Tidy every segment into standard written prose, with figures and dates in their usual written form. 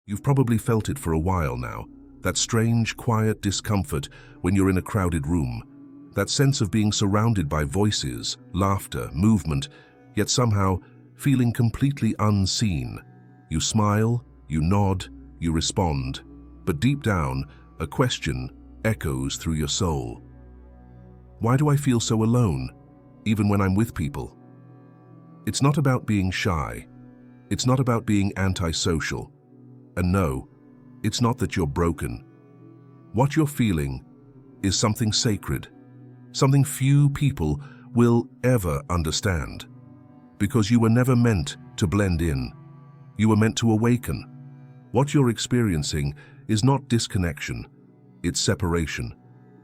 You've probably felt it for a while now, that strange, quiet discomfort when you're in a crowded room, that sense of being surrounded by voices, laughter, movement, yet somehow feeling completely unseen. You smile, you nod, you respond, but deep down, a question echoes through your soul. Why do I feel so alone, even when I'm with people? It's not about being shy. It's not about being antisocial. And no, it's not that you're broken. What you're feeling is something sacred, something few people will ever understand. Because you were never meant to blend in. You were meant to awaken. What you're experiencing is not disconnection, it's separation.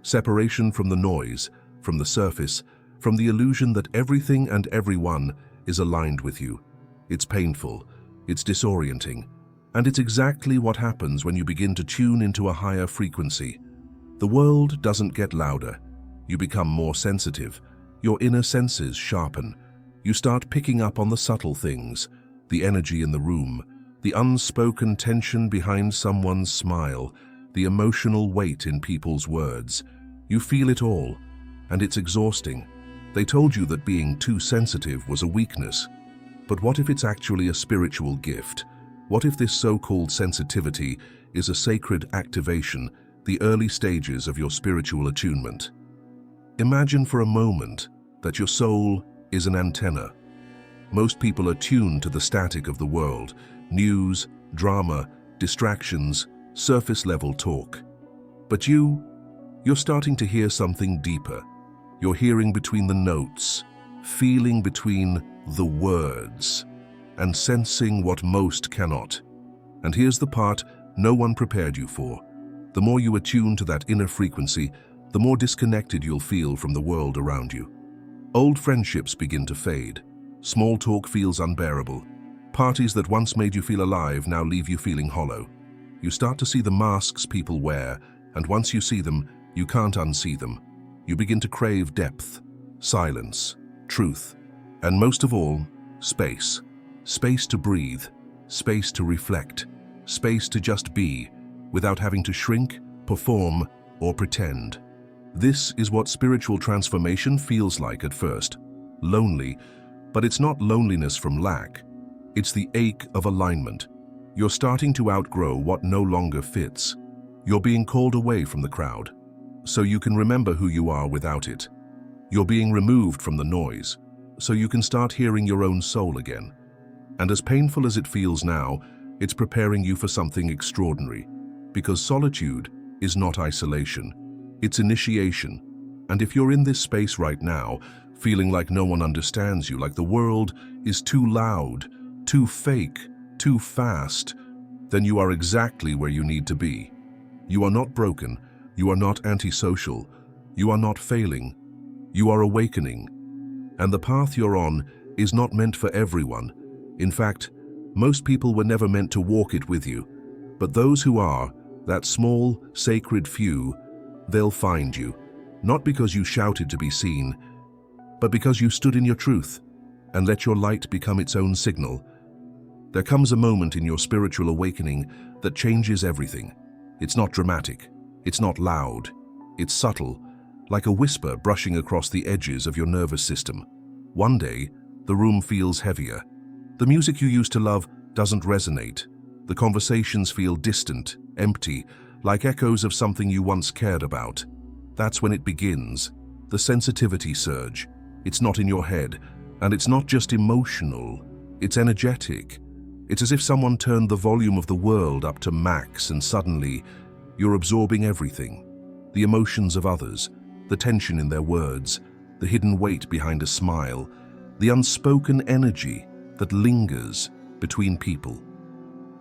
Separation from the noise, from the surface, from the illusion that everything and everyone is aligned with you. It's painful, it's disorienting, and it's exactly what happens when you begin to tune into a higher frequency. The world doesn't get louder. You become more sensitive. Your inner senses sharpen. You start picking up on the subtle things, the energy in the room, the unspoken tension behind someone's smile, the emotional weight in people's words. You feel it all, and it's exhausting. They told you that being too sensitive was a weakness. But what if it's actually a spiritual gift? What if this so-called sensitivity is a sacred activation, the early stages of your spiritual attunement? Imagine for a moment that your soul is an antenna. Most people are tuned to the static of the world, news, drama, distractions, surface-level talk. But you're starting to hear something deeper. You're hearing between the notes, feeling between the words, and sensing what most cannot. And here's the part no one prepared you for. The more you attune to that inner frequency, the more disconnected you'll feel from the world around you. Old friendships begin to fade. Small talk feels unbearable. Parties that once made you feel alive now leave you feeling hollow. You start to see the masks people wear, and once you see them, you can't unsee them. You begin to crave depth, silence, truth, and most of all, space. Space to breathe, space to reflect, space to just be, without having to shrink, perform, or pretend. This is what spiritual transformation feels like at first. Lonely, but it's not loneliness from lack. It's the ache of alignment. You're starting to outgrow what no longer fits. You're being called away from the crowd, so you can remember who you are without it. You're being removed from the noise, so you can start hearing your own soul again. And as painful as it feels now, it's preparing you for something extraordinary. Because solitude is not isolation, it's initiation. And if you're in this space right now, feeling like no one understands you, like the world is too loud, too fake, too fast, then you are exactly where you need to be. You are not broken, you are not antisocial, you are not failing, you are awakening. And the path you're on is not meant for everyone. In fact, most people were never meant to walk it with you. But those who are, that small, sacred few, they'll find you. Not because you shouted to be seen, but because you stood in your truth and let your light become its own signal. There comes a moment in your spiritual awakening that changes everything. It's not dramatic, it's not loud, it's subtle, like a whisper brushing across the edges of your nervous system. One day, the room feels heavier. The music you used to love doesn't resonate. The conversations feel distant, empty, like echoes of something you once cared about. That's when it begins, the sensitivity surge. It's not in your head, and it's not just emotional, it's energetic. It's as if someone turned the volume of the world up to max, and suddenly, you're absorbing everything. The emotions of others, the tension in their words, the hidden weight behind a smile, the unspoken energy that lingers between people.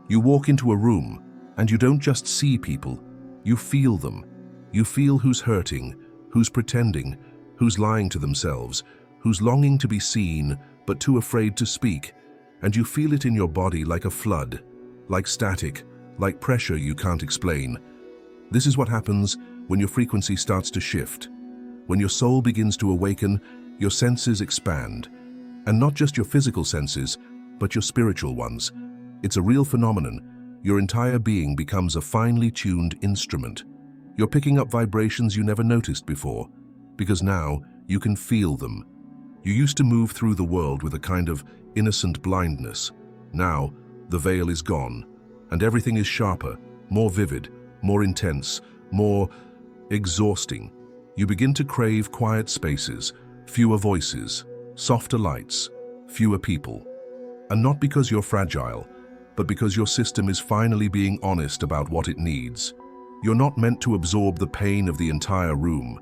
You walk into a room, and you don't just see people, you feel them. You feel who's hurting, who's pretending, who's lying to themselves, who's longing to be seen but too afraid to speak. And you feel it in your body like a flood, like static, like pressure you can't explain. This is what happens when your frequency starts to shift. When your soul begins to awaken, your senses expand. And not just your physical senses, but your spiritual ones. It's a real phenomenon. your entire being becomes a finely tuned instrument. You're picking up vibrations you never noticed before, because now you can feel them. You used to move through the world with a kind of innocent blindness. Now, the veil is gone, and everything is sharper, more vivid, more intense, more exhausting. You begin to crave quiet spaces, fewer voices, softer lights, fewer people. And not because you're fragile, but because your system is finally being honest about what it needs. You're not meant to absorb the pain of the entire room,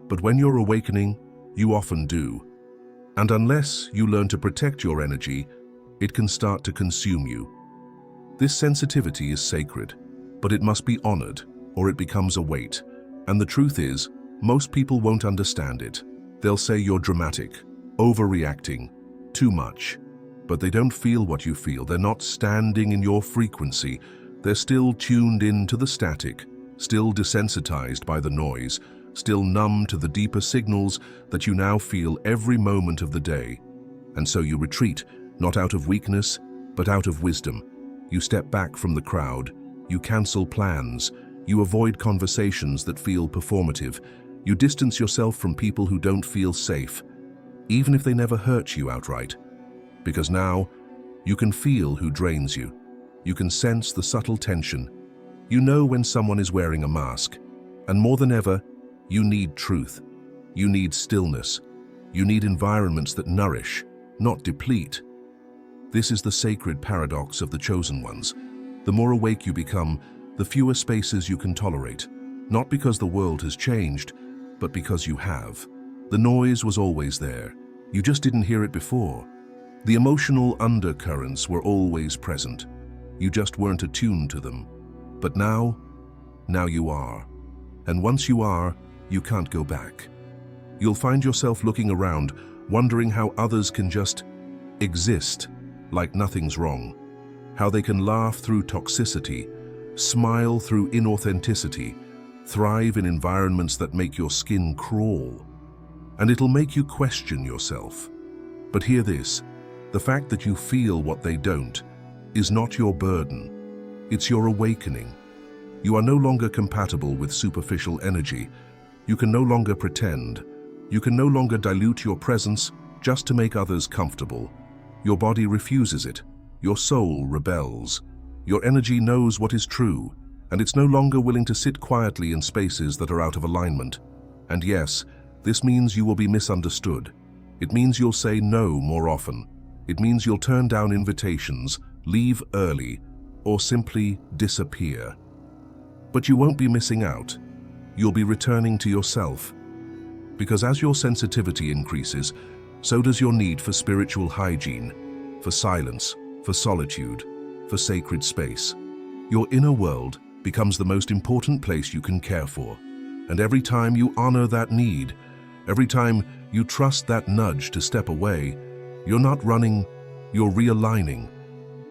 but when you're awakening, you often do. And unless you learn to protect your energy, it can start to consume you. This sensitivity is sacred, but it must be honored, or it becomes a weight. And the truth is, most people won't understand it. They'll say you're dramatic, overreacting, too much. But they don't feel what you feel. They're not standing in your frequency. They're still tuned in to the static, still desensitized by the noise, still numb to the deeper signals that you now feel every moment of the day. And so you retreat, not out of weakness, but out of wisdom. You step back from the crowd, you cancel plans, you avoid conversations that feel performative, you distance yourself from people who don't feel safe, even if they never hurt you outright. Because now, you can feel who drains you. You can sense the subtle tension. You know when someone is wearing a mask. And more than ever, you need truth. You need stillness. You need environments that nourish, not deplete. This is the sacred paradox of the chosen ones. The more awake you become, the fewer spaces you can tolerate. Not because the world has changed, but because you have. The noise was always there. You just didn't hear it before. The emotional undercurrents were always present. You just weren't attuned to them. But now you are. And once you are, you can't go back. You'll find yourself looking around, wondering how others can just exist like nothing's wrong. How they can laugh through toxicity, smile through inauthenticity, thrive in environments that make your skin crawl. And it'll make you question yourself. But hear this, the fact that you feel what they don't is not your burden. It's your awakening. You are no longer compatible with superficial energy. You can no longer pretend. You can no longer dilute your presence just to make others comfortable. Your body refuses it. Your soul rebels. Your energy knows what is true, and it's no longer willing to sit quietly in spaces that are out of alignment. And yes, this means you will be misunderstood. It means you'll say no more often. It means you'll turn down invitations, leave early, or simply disappear. But you won't be missing out. You'll be returning to yourself. Because as your sensitivity increases, so does your need for spiritual hygiene, for silence, for solitude, for sacred space. Your inner world becomes the most important place you can care for. And every time you honor that need, every time you trust that nudge to step away, you're not running, you're realigning.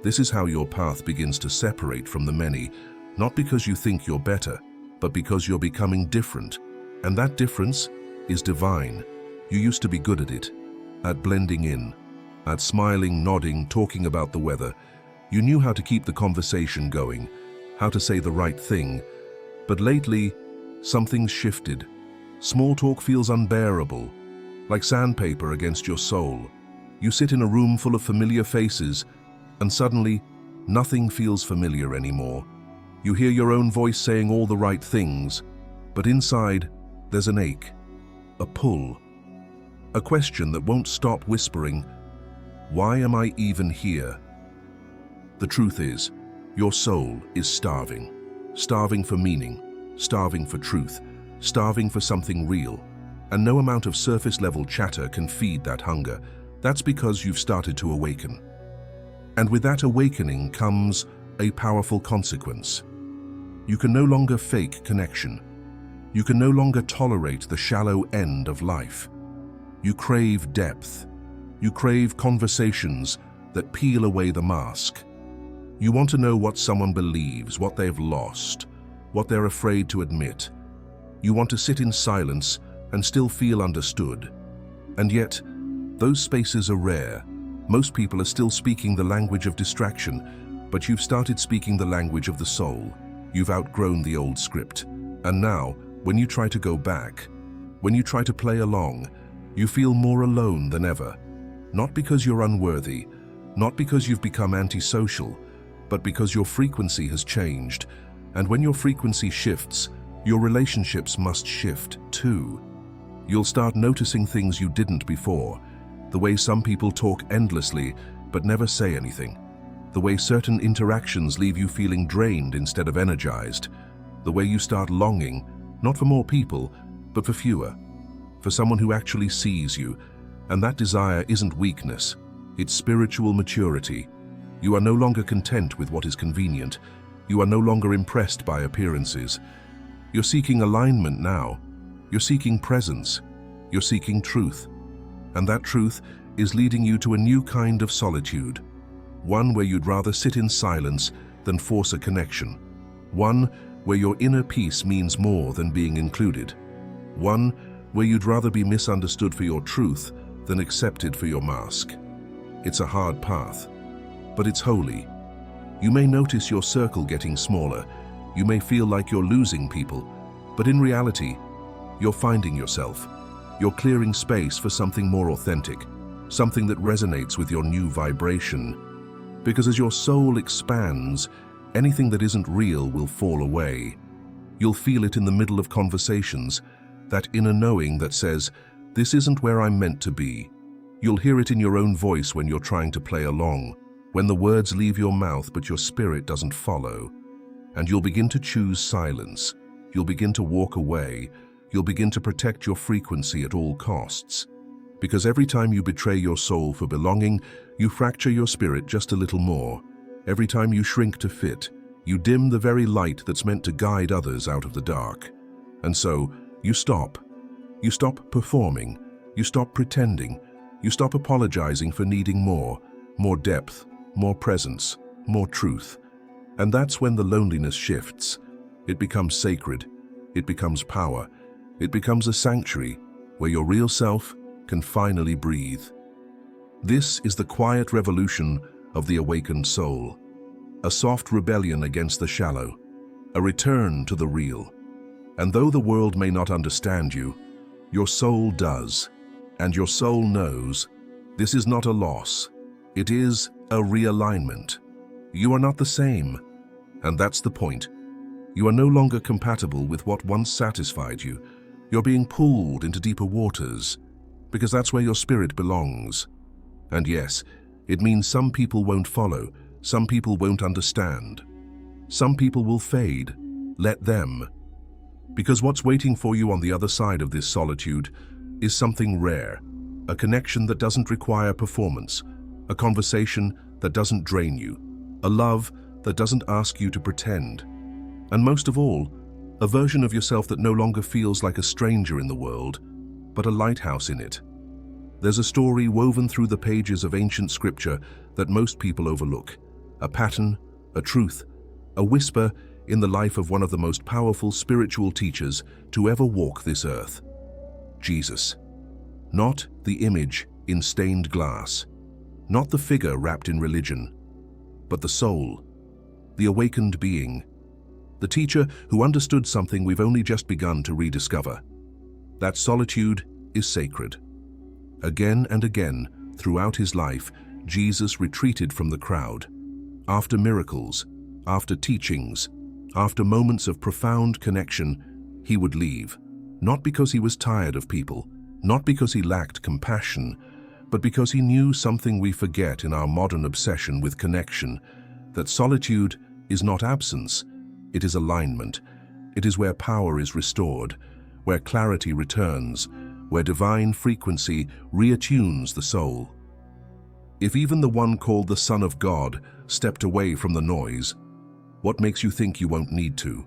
This is how your path begins to separate from the many, not because you think you're better, but because you're becoming different. And that difference is divine. You used to be good at it, at blending in, at smiling, nodding, talking about the weather. You knew how to keep the conversation going, how to say the right thing. But lately, something's shifted. Small talk feels unbearable, like sandpaper against your soul. You sit in a room full of familiar faces, and suddenly, nothing feels familiar anymore. You hear your own voice saying all the right things, but inside, there's an ache, a pull, a question that won't stop whispering, "Why am I even here?" The truth is, your soul is starving. Starving for meaning, starving for truth, starving for something real. And no amount of surface-level chatter can feed that hunger. That's because you've started to awaken. And with that awakening comes a powerful consequence. You can no longer fake connection. You can no longer tolerate the shallow end of life. You crave depth. You crave conversations that peel away the mask. You want to know what someone believes, what they've lost, what they're afraid to admit. You want to sit in silence and still feel understood. And yet, those spaces are rare. Most people are still speaking the language of distraction. but you've started speaking the language of the soul. You've outgrown the old script. And now, when you try to go back, when you try to play along, you feel more alone than ever. Not because you're unworthy, not because you've become antisocial, but because your frequency has changed. And when your frequency shifts, your relationships must shift too. You'll start noticing things you didn't before. The way some people talk endlessly but never say anything. The way certain interactions leave you feeling drained instead of energized. The way you start longing, not for more people, but for fewer. For someone who actually sees you. And that desire isn't weakness, it's spiritual maturity. You are no longer content with what is convenient. You are no longer impressed by appearances. You're seeking alignment now. You're seeking presence. You're seeking truth. And that truth is leading you to a new kind of solitude. One where you'd rather sit in silence than force a connection. One where your inner peace means more than being included. One where you'd rather be misunderstood for your truth than accepted for your mask. It's a hard path, but it's holy. You may notice your circle getting smaller. You may feel like you're losing people, but in reality, you're finding yourself. You're clearing space for something more authentic, something that resonates with your new vibration. Because as your soul expands, anything that isn't real will fall away. You'll feel it in the middle of conversations, that inner knowing that says, "This isn't where I'm meant to be." You'll hear it in your own voice when you're trying to play along, when the words leave your mouth but your spirit doesn't follow. And you'll begin to choose silence. You'll begin to walk away. You'll begin to protect your frequency at all costs. Because every time you betray your soul for belonging, you fracture your spirit just a little more. Every time you shrink to fit, you dim the very light that's meant to guide others out of the dark. And so, you stop. You stop performing. You stop pretending. You stop apologizing for needing more depth, more presence, more truth. And that's when the loneliness shifts. It becomes sacred. It becomes power. It becomes a sanctuary where your real self can finally breathe. This is the quiet revolution of the awakened soul. A soft rebellion against the shallow. A return to the real. And though the world may not understand you, your soul does. And your soul knows this is not a loss. It is a realignment. You are not the same. And that's the point. You are no longer compatible with what once satisfied you. You're being pulled into deeper waters, because that's where your spirit belongs. And yes, it means some people won't follow, some people won't understand. Some people will fade. Let them. Because what's waiting for you on the other side of this solitude is something rare, a connection that doesn't require performance, a conversation that doesn't drain you, a love that doesn't ask you to pretend, and most of all, a version of yourself that no longer feels like a stranger in the world, but a lighthouse in it. There's a story woven through the pages of ancient scripture that most people overlook, a pattern, a truth, a whisper in the life of one of the most powerful spiritual teachers to ever walk this earth. Jesus. Not the image in stained glass, not the figure wrapped in religion, but the soul, the awakened being, the teacher who understood something we've only just begun to rediscover. That solitude is sacred. Again and again, throughout his life, Jesus retreated from the crowd. After miracles, after teachings, after moments of profound connection, he would leave. Not because he was tired of people, not because he lacked compassion, but because he knew something we forget in our modern obsession with connection, that solitude is not absence, it is alignment. It is where power is restored, where clarity returns, where divine frequency reattunes the soul. If even the one called the Son of God stepped away from the noise, what makes you think you won't need to?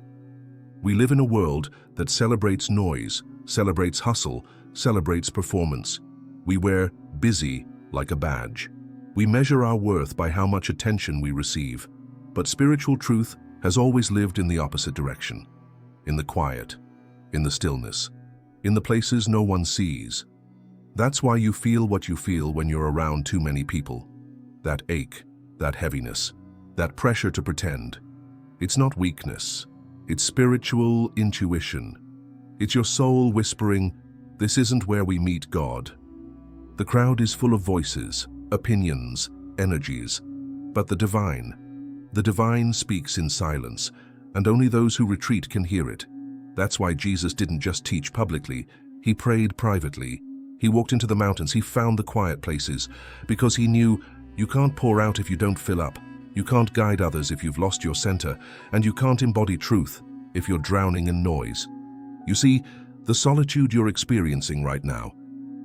We live in a world that celebrates noise, celebrates hustle, celebrates performance. We wear busy like a badge. We measure our worth by how much attention we receive. But spiritual truth has always lived in the opposite direction, in the quiet, in the stillness, in the places no one sees. That's why you feel what you feel when you're around too many people. That ache, that heaviness. that pressure to pretend. It's not weakness. It's spiritual intuition. It's your soul whispering, "This isn't where we meet God." The crowd is full of voices, opinions, energies, but the divine speaks in silence, and only those who retreat can hear it. That's why Jesus didn't just teach publicly, he prayed privately. He walked into the mountains, he found the quiet places, because he knew you can't pour out if you don't fill up. You can't guide others if you've lost your center, and you can't embody truth if you're drowning in noise. You see, the solitude you're experiencing right now,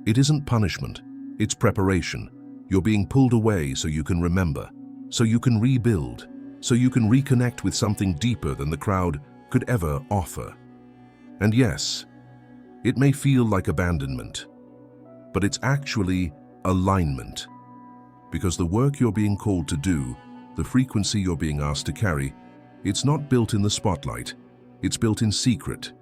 it isn't punishment, it's preparation. You're being pulled away so you can remember, so you can rebuild, so you can reconnect with something deeper than the crowd could ever offer. And yes, it may feel like abandonment, but it's actually alignment. Because the work you're being called to do, the frequency you're being asked to carry, it's not built in the spotlight. It's built in secret,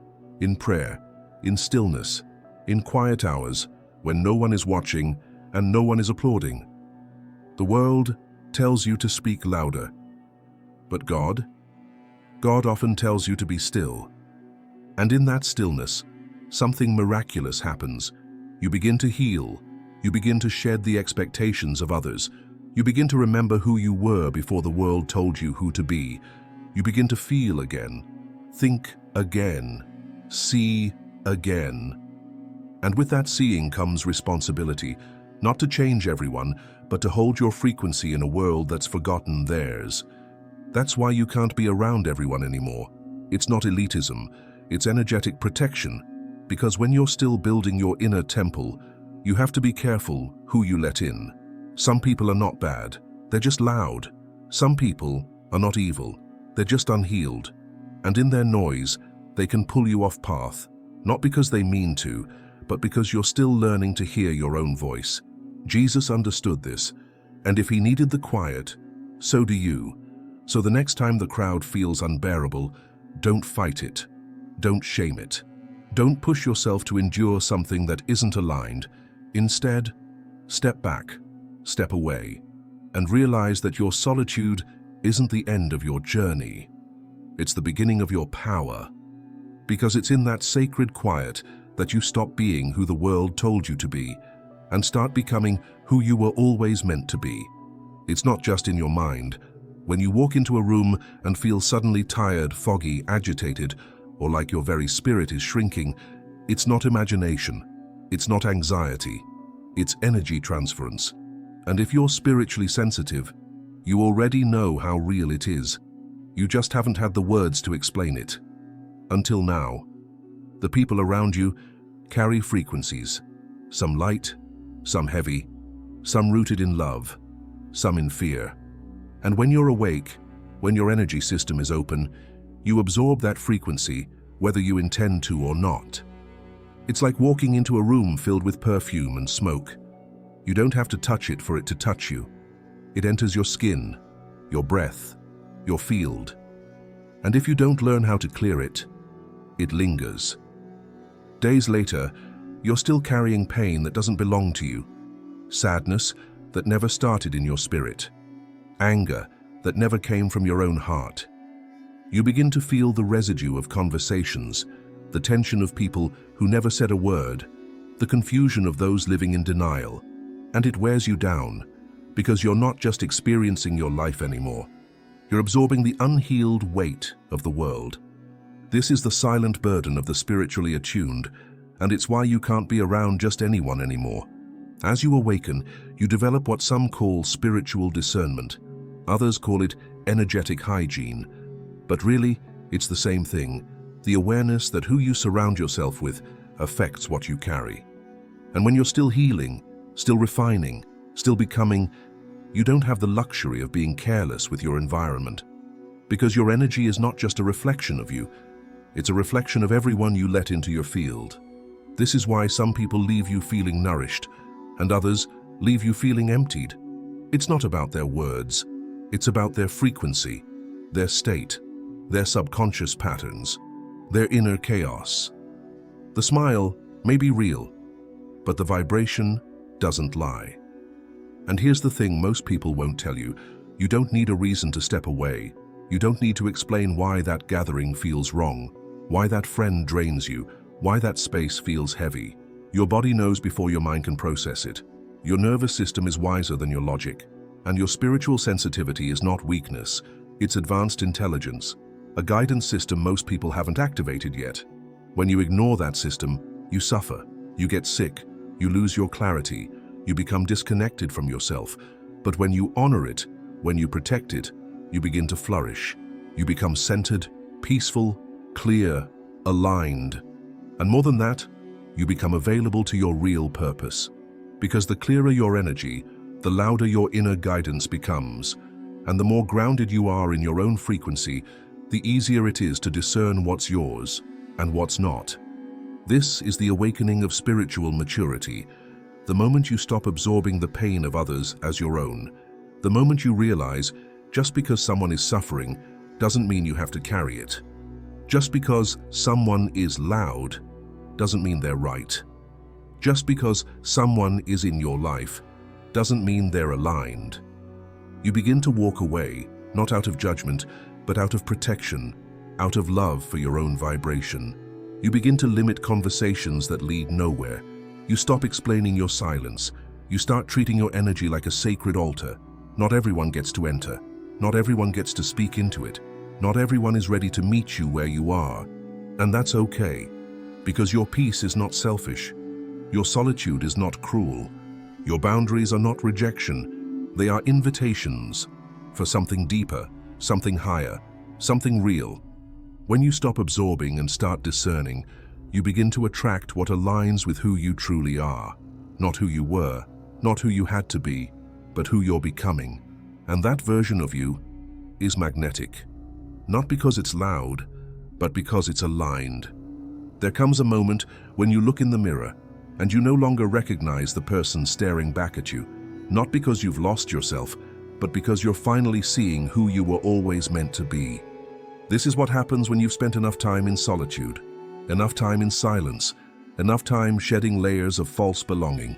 in prayer, in stillness, in quiet hours when no one is watching and no one is applauding. The world tells you to speak louder, but God often tells you to be still. And in that stillness, something miraculous happens. You begin to heal. You begin to shed the expectations of others. You begin to remember who you were before the world told you who to be. You begin to feel again, think again, see again. And with that seeing comes responsibility, not to change everyone, but to hold your frequency in a world that's forgotten theirs. That's why you can't be around everyone anymore. It's not elitism, it's energetic protection. Because when you're still building your inner temple, you have to be careful who you let in. Some people are not bad, they're just loud. Some people are not evil, they're just unhealed. And in their noise, they can pull you off path, not because they mean to, but because you're still learning to hear your own voice. Jesus understood this, and if he needed the quiet, so do you. So the next time the crowd feels unbearable, don't fight it. Don't shame it. Don't push yourself to endure something that isn't aligned. Instead, step back, step away, and realize that your solitude isn't the end of your journey. It's the beginning of your power. Because it's in that sacred quiet that you stop being who the world told you to be and start becoming who you were always meant to be. It's not just in your mind. When you walk into a room and feel suddenly tired, foggy, agitated, or like your very spirit is shrinking, it's not imagination, it's not anxiety, it's energy transference. And if you're spiritually sensitive, you already know how real it is. You just haven't had the words to explain it. Until now. The people around you carry frequencies, some light, some heavy, some rooted in love, some in fear. And when you're awake, when your energy system is open, you absorb that frequency, whether you intend to or not. It's like walking into a room filled with perfume and smoke. You don't have to touch it for it to touch you. It enters your skin, your breath, your field. And if you don't learn how to clear it, it lingers. Days later, you're still carrying pain that doesn't belong to you, sadness that never started in your spirit, anger that never came from your own heart. You begin to feel the residue of conversations, the tension of people who never said a word, the confusion of those living in denial, and it wears you down because you're not just experiencing your life anymore. You're absorbing the unhealed weight of the world. This is the silent burden of the spiritually attuned, and it's why you can't be around just anyone anymore. As you awaken, you develop what some call spiritual discernment. Others call it energetic hygiene. But really, it's the same thing, the awareness that who you surround yourself with affects what you carry. And when you're still healing, still refining, still becoming, you don't have the luxury of being careless with your environment. Because your energy is not just a reflection of you, it's a reflection of everyone you let into your field. This is why some people leave you feeling nourished, and others leave you feeling emptied. It's not about their words, it's about their frequency, their state, their subconscious patterns, their inner chaos. The smile may be real, but the vibration doesn't lie. And here's the thing most people won't tell you. You don't need a reason to step away. You don't need to explain why that gathering feels wrong, why that friend drains you, why that space feels heavy. Your body knows before your mind can process it. Your nervous system is wiser than your logic. And your spiritual sensitivity is not weakness, it's advanced intelligence, a guidance system most people haven't activated yet. When you ignore that system, you suffer, you get sick, you lose your clarity, you become disconnected from yourself. But when you honor it, when you protect it, you begin to flourish. You become centered, peaceful, clear, aligned. And more than that, you become available to your real purpose. Because the clearer your energy, the louder your inner guidance becomes. And the more grounded you are in your own frequency, the easier it is to discern what's yours and what's not. This is the awakening of spiritual maturity. The moment you stop absorbing the pain of others as your own. The moment you realize just because someone is suffering doesn't mean you have to carry it. Just because someone is loud doesn't mean they're right. Just because someone is in your life doesn't mean they're aligned. You begin to walk away, not out of judgment, but out of protection, out of love for your own vibration. You begin to limit conversations that lead nowhere. You stop explaining your silence. You start treating your energy like a sacred altar. Not everyone gets to enter. Not everyone gets to speak into it. Not everyone is ready to meet you where you are. And that's okay, because your peace is not selfish. Your solitude is not cruel. Your boundaries are not rejection. They are invitations for something deeper, something higher, something real. When you stop absorbing and start discerning, you begin to attract what aligns with who you truly are. Not who you were, not who you had to be, but who you're becoming. And that version of you is magnetic. Not because it's loud, but because it's aligned. There comes a moment when you look in the mirror and you no longer recognize the person staring back at you, not because you've lost yourself, but because you're finally seeing who you were always meant to be. This is what happens when you've spent enough time in solitude, enough time in silence, enough time shedding layers of false belonging.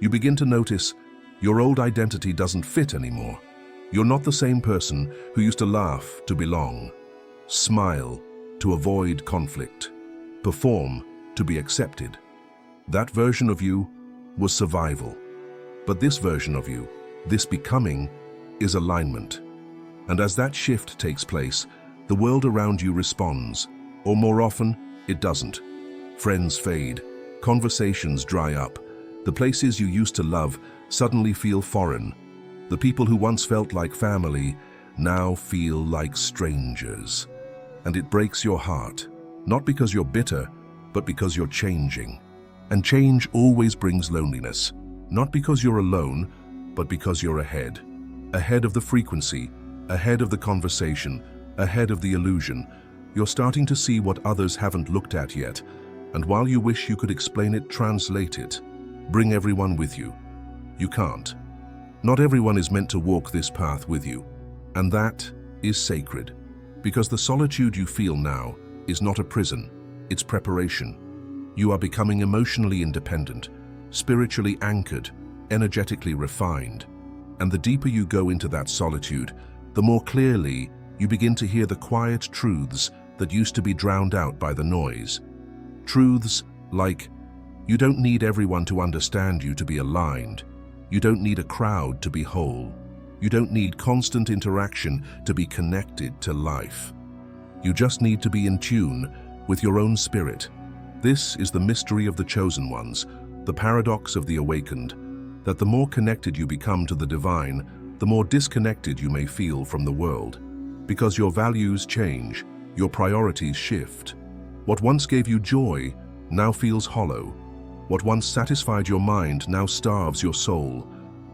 You begin to notice your old identity doesn't fit anymore. You're not the same person who used to laugh to belong, smile to avoid conflict, perform to be accepted. That version of you was survival. But this version of you, this becoming, is alignment. And as that shift takes place, the world around you responds, or more often, it doesn't. Friends fade, conversations dry up, the places you used to love suddenly feel foreign. The people who once felt like family now feel like strangers. And it breaks your heart, not because you're bitter, but because you're changing. And change always brings loneliness, not because you're alone, but because you're ahead. Ahead of the frequency, ahead of the conversation, ahead of the illusion. You're starting to see what others haven't looked at yet, and while you wish you could explain it, translate it, bring everyone with you, you can't. Not everyone is meant to walk this path with you, and that is sacred, because the solitude you feel now is not a prison, it's preparation. You are becoming emotionally independent, spiritually anchored, energetically refined. And the deeper you go into that solitude, the more clearly you begin to hear the quiet truths that used to be drowned out by the noise. Truths like, you don't need everyone to understand you to be aligned. You don't need a crowd to be whole. You don't need constant interaction to be connected to life. You just need to be in tune with your own spirit. This is the mystery of the chosen ones, the paradox of the awakened, that the more connected you become to the divine, the more disconnected you may feel from the world. Because your values change, your priorities shift. What once gave you joy now feels hollow. What once satisfied your mind now starves your soul.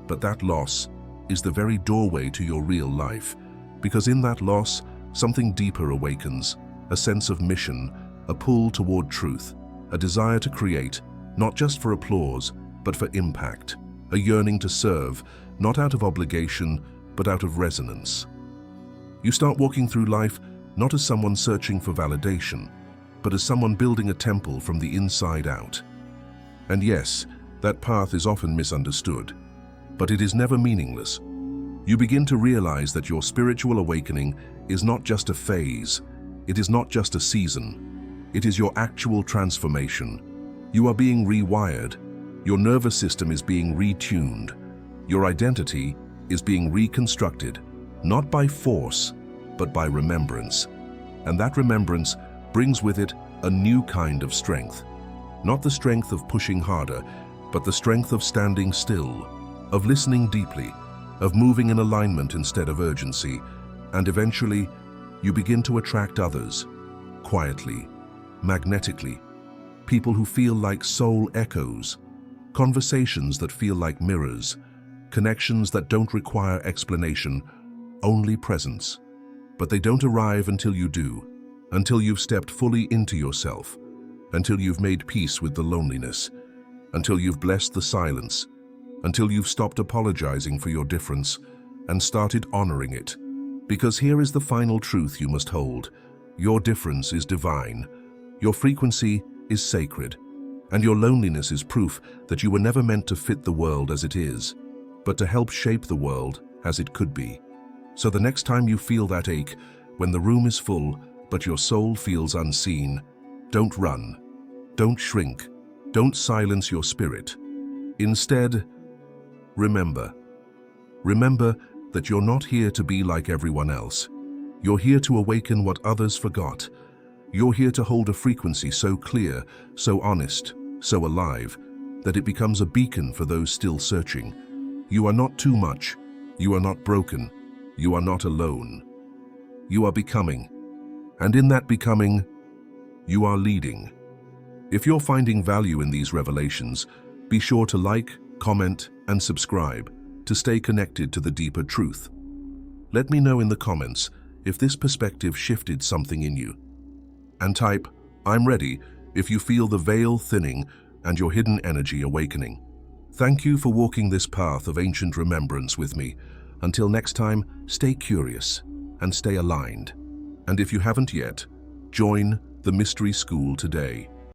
But that loss is the very doorway to your real life, because in that loss, something deeper awakens, a sense of mission, a pull toward truth, a desire to create, not just for applause, but for impact, a yearning to serve, not out of obligation, but out of resonance. You start walking through life not as someone searching for validation, but as someone building a temple from the inside out. And yes, that path is often misunderstood, but it is never meaningless. You begin to realize that your spiritual awakening is not just a phase, it is not just a season, it is your actual transformation. You are being rewired, your nervous system is being retuned, your identity is being reconstructed, not by force, but by remembrance. And that remembrance brings with it a new kind of strength. Not the strength of pushing harder, but the strength of standing still, of listening deeply, of moving in alignment instead of urgency, and eventually, you begin to attract others, quietly, magnetically, people who feel like soul echoes, conversations that feel like mirrors, connections that don't require explanation, only presence. But they don't arrive until you do, until you've stepped fully into yourself, until you've made peace with the loneliness, until you've blessed the silence, until you've stopped apologizing for your difference and started honoring it. Because here is the final truth you must hold. Your difference is divine, your frequency is sacred, and your loneliness is proof that you were never meant to fit the world as it is, but to help shape the world as it could be. So the next time you feel that ache, when the room is full but your soul feels unseen, don't run, don't shrink, don't silence your spirit. Instead, remember that you're not here to be like everyone else. You're here to awaken what others forgot. You're here to hold a frequency so clear, so honest, so alive, that it becomes a beacon for those still searching. You are not too much. You are not broken. You are not alone. You are becoming. And in that becoming, you are leading. If you're finding value in these revelations, be sure to like, comment, and subscribe to stay connected to the deeper truth. Let me know in the comments if this perspective shifted something in you. And type, "I'm ready," if you feel the veil thinning and your hidden energy awakening. Thank you for walking this path of ancient remembrance with me. Until next time, stay curious and stay aligned. And if you haven't yet, join the Mystery School today.